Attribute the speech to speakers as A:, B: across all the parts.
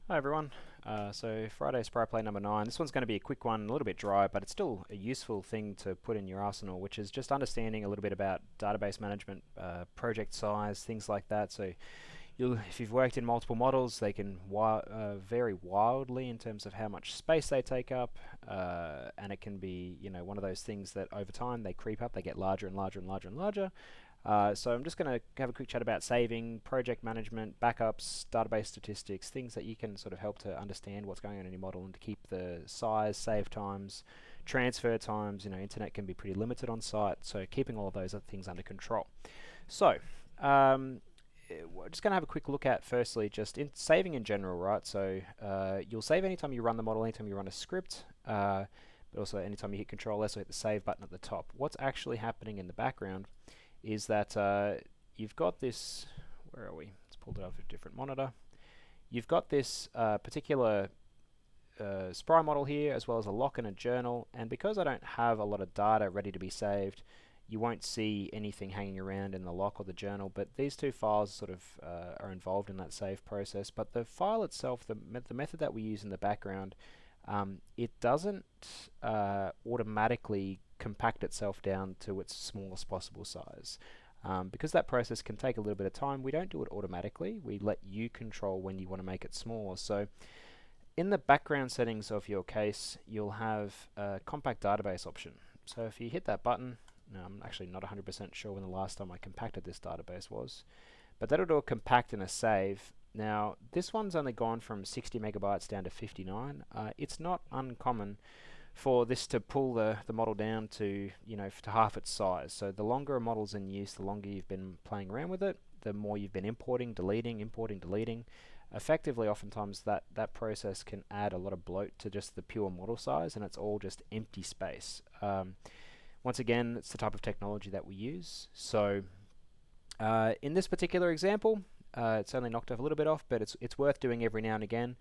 A: Hi everyone. So Friday Spry Play number 9. This one's going to be a quick one, a little bit dry, but it's still a useful thing to put in your arsenal, which is just understanding a little bit about database management, project size, things like that. So if you've worked in multiple models, they can vary wildly in terms of how much space they take up, and it can be, one of those things that over time they creep up, they get larger and larger and larger and larger. So I'm just going to have a quick chat about saving, project management, backups, database statistics, things that you can sort of help to understand what's going on in your model and to keep the size, save times, transfer times. Internet can be pretty limited on site, so keeping all of those other things under control. So we're just going to have a quick look at firstly just in saving in general, right? So you'll save anytime you run the model, anytime you run a script, but also anytime you hit Control S or hit the save button at the top. What's actually happening in the background is that you've got this, where are we? Let's pull it up a different monitor. You've got this particular Spry model here, as well as a lock and a journal, and because I don't have a lot of data ready to be saved, you won't see anything hanging around in the lock or the journal, but these two files sort of are involved in that save process. But the file itself, the method that we use in the background, it doesn't automatically compact itself down to its smallest possible size. Because that process can take a little bit of time, we don't do it automatically. We let you control when you want to make it smaller. So in the background settings of your case, you'll have a compact database option. So if you hit that button, now I'm actually not 100% sure when the last time I compacted this database was, but that'll do a compact and a save. Now this one's only gone from 60 megabytes down to 59. It's not uncommon for this to pull the model down to to half its size. So the longer a model's in use, the longer you've been playing around with it, the more you've been importing, deleting. Effectively, oftentimes that process can add a lot of bloat to just the pure model size, and it's all just empty space. Once again, it's the type of technology that we use. So in this particular example, it's only knocked off a little bit off, but it's worth doing every now and again.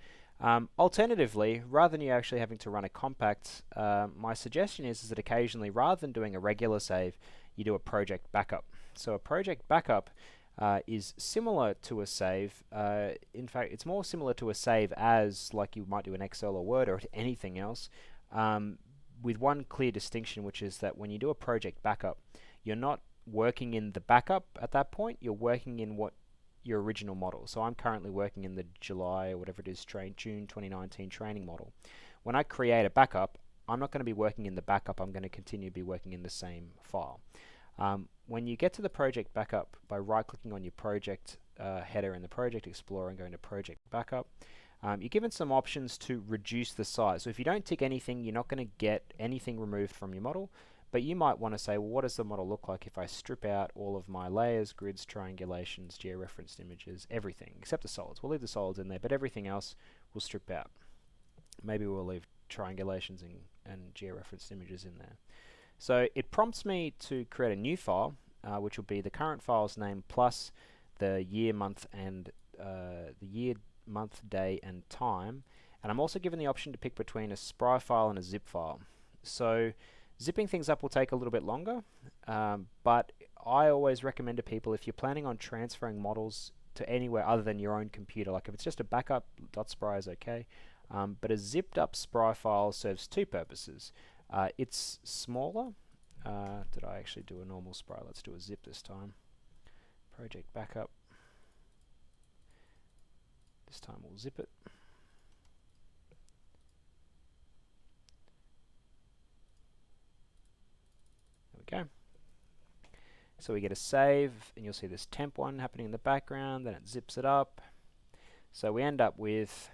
A: Alternatively, rather than you actually having to run a compact, my suggestion is that occasionally, rather than doing a regular save, you do a project backup. So a project backup is similar to a save. In fact, it's more similar to a save as like you might do an Excel or Word or anything else, with one clear distinction, which is that when you do a project backup, you're not working in the backup at that point, you're working in what your original model. So I'm currently working in the July or whatever it is, June 2019 training model. When I create a backup, I'm not going to be working in the backup, I'm going to continue to be working in the same file. When you get to the project backup, by right-clicking on your project header in the Project Explorer and going to Project Backup, you're given some options to reduce the size. So if you don't tick anything, you're not going to get anything removed from your model, but you might want to say, well, what does the model look like if I strip out all of my layers, grids, triangulations, georeferenced images, everything, except the solids. We'll leave the solids in there, but everything else we'll strip out. Maybe we'll leave triangulations and georeferenced images in there. So it prompts me to create a new file, which will be the current file's name plus the year, month, and day, and time. And I'm also given the option to pick between a Spry file and a zip file. So zipping things up will take a little bit longer, but I always recommend to people, if you're planning on transferring models to anywhere other than your own computer, like if it's just a backup, .spry is okay, but a zipped up Spry file serves two purposes. It's smaller. Did I actually do a normal Spry? Let's do a zip this time. Project backup. This time we'll zip it. There we go. So we get a save, and you'll see this temp one happening in the background, then it zips it up. So we end up with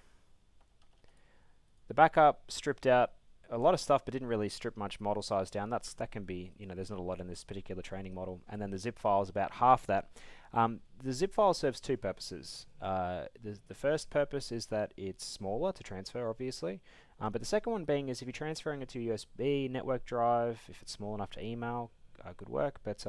A: the backup stripped out a lot of stuff, but didn't really strip much model size down. That can be, there's not a lot in this particular training model. And then the zip file is about half that. The zip file serves two purposes. The first purpose is that it's smaller to transfer, obviously. But the second one being is if you're transferring it to a USB network drive, if it's small enough to email, good work. But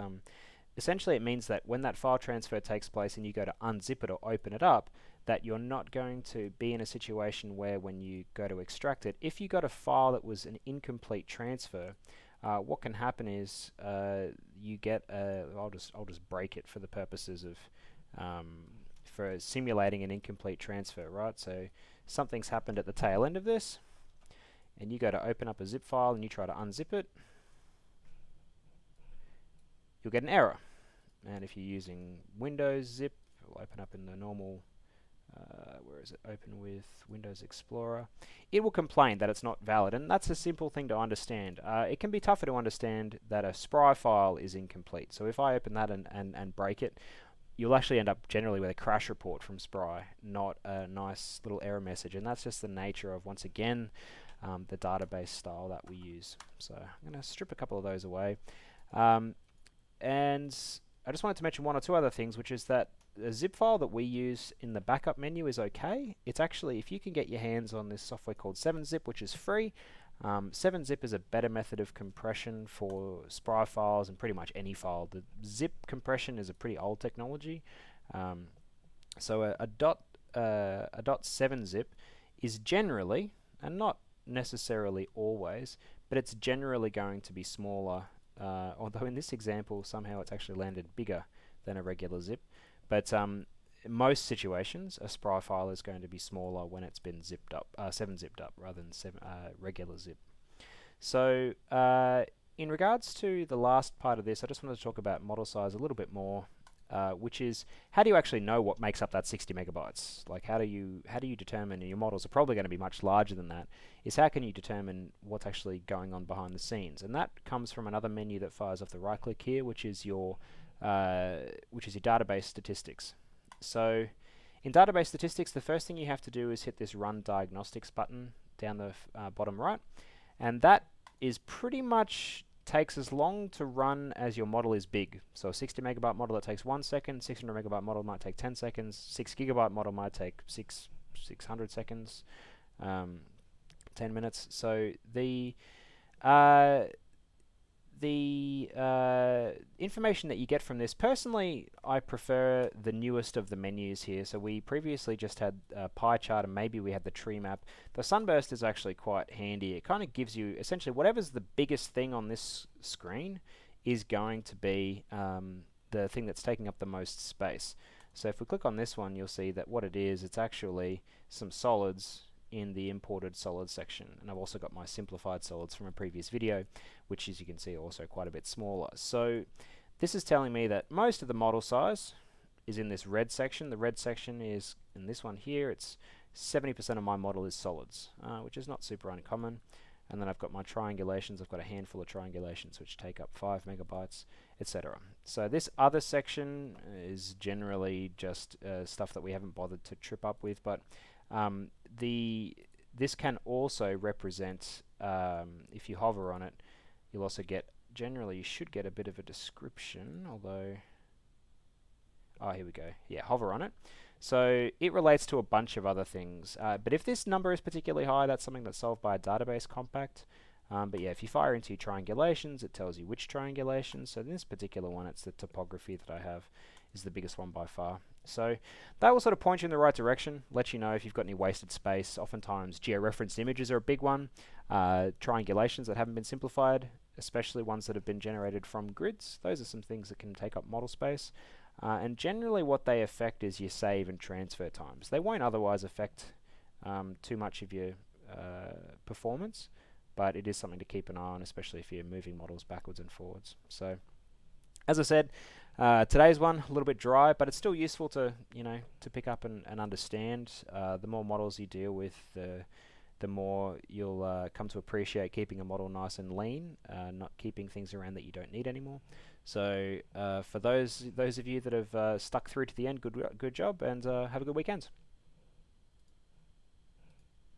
A: essentially it means that when that file transfer takes place and you go to unzip it or open it up, that you're not going to be in a situation where when you go to extract it, if you got a file that was an incomplete transfer, what can happen is you get I'll just break it for the purposes of for simulating an incomplete transfer, right? So something's happened at the tail end of this, and you go to open up a zip file and you try to unzip it, you'll get an error. And if you're using Windows zip, it'll open up in the normal, where is it, open with Windows Explorer, it will complain that it's not valid, and that's a simple thing to understand. It can be tougher to understand that a Spry file is incomplete. So if I open that and break it, you'll actually end up generally with a crash report from Spry, not a nice little error message, and that's just the nature of, once again, the database style that we use. So I'm going to strip a couple of those away. And I just wanted to mention one or two other things, which is that the zip file that we use in the backup menu is okay. It's actually, if you can get your hands on this software called 7-zip, which is free, 7-zip is a better method of compression for Spry files and pretty much any file. The zip compression is a pretty old technology. So a .7-zip is generally, and not necessarily always, but it's generally going to be smaller. Although in this example, somehow it's actually landed bigger than a regular zip. But in most situations, a Spry file is going to be smaller when it's been zipped up, 7-zipped up, rather than regular zip. So in regards to the last part of this, I just wanted to talk about model size a little bit more, which is, how do you actually know what makes up that 60 megabytes? Like, how do you determine, and your models are probably going to be much larger than that, is how can you determine what's actually going on behind the scenes? And that comes from another menu that fires off the right click here, which is your database statistics. So in database statistics, the first thing you have to do is hit this Run Diagnostics button down the bottom right, and that is pretty much takes as long to run as your model is big. So a 60 megabyte model, that takes 1 second, 600 megabyte model might take 10 seconds, 6 gigabyte model might take 600 seconds, 10 minutes. So the information that you get from this, personally, I prefer the newest of the menus here. So we previously just had a pie chart, and maybe we had the tree map. The sunburst is actually quite handy. It kind of gives you, essentially, whatever's the biggest thing on this screen is going to be the thing that's taking up the most space. So if we click on this one, you'll see that what it is, it's actually some solids in the imported solids section. And I've also got my simplified solids from a previous video, which, as you can see, are also quite a bit smaller. So this is telling me that most of the model size is in this red section. The red section is in this one here. It's 70% of my model is solids, which is not super uncommon. And then I've got my triangulations. I've got a handful of triangulations which take up 5 megabytes, etc. So this other section is generally just stuff that we haven't bothered to trip up with, but this can also represent, if you hover on it, you'll also get, generally you should get a bit of a description, although, here we go, yeah, hover on it. So it relates to a bunch of other things, but if this number is particularly high, that's something that's solved by a database compact. But yeah, if you fire into your triangulations, it tells you which triangulations. So in this particular one, it's the topography that I have is the biggest one by far. So that will sort of point you in the right direction, let you know if you've got any wasted space. Oftentimes georeferenced images are a big one. Triangulations that haven't been simplified, especially ones that have been generated from grids. Those are some things that can take up model space. And generally what they affect is your save and transfer times. They won't otherwise affect too much of your performance, but it is something to keep an eye on, especially if you're moving models backwards and forwards. So as I said, today's one a little bit dry, but it's still useful to pick up and understand. The more models you deal with, the more you'll come to appreciate keeping a model nice and lean, not keeping things around that you don't need anymore. So for those of you that have stuck through to the end, good job, and have a good weekend.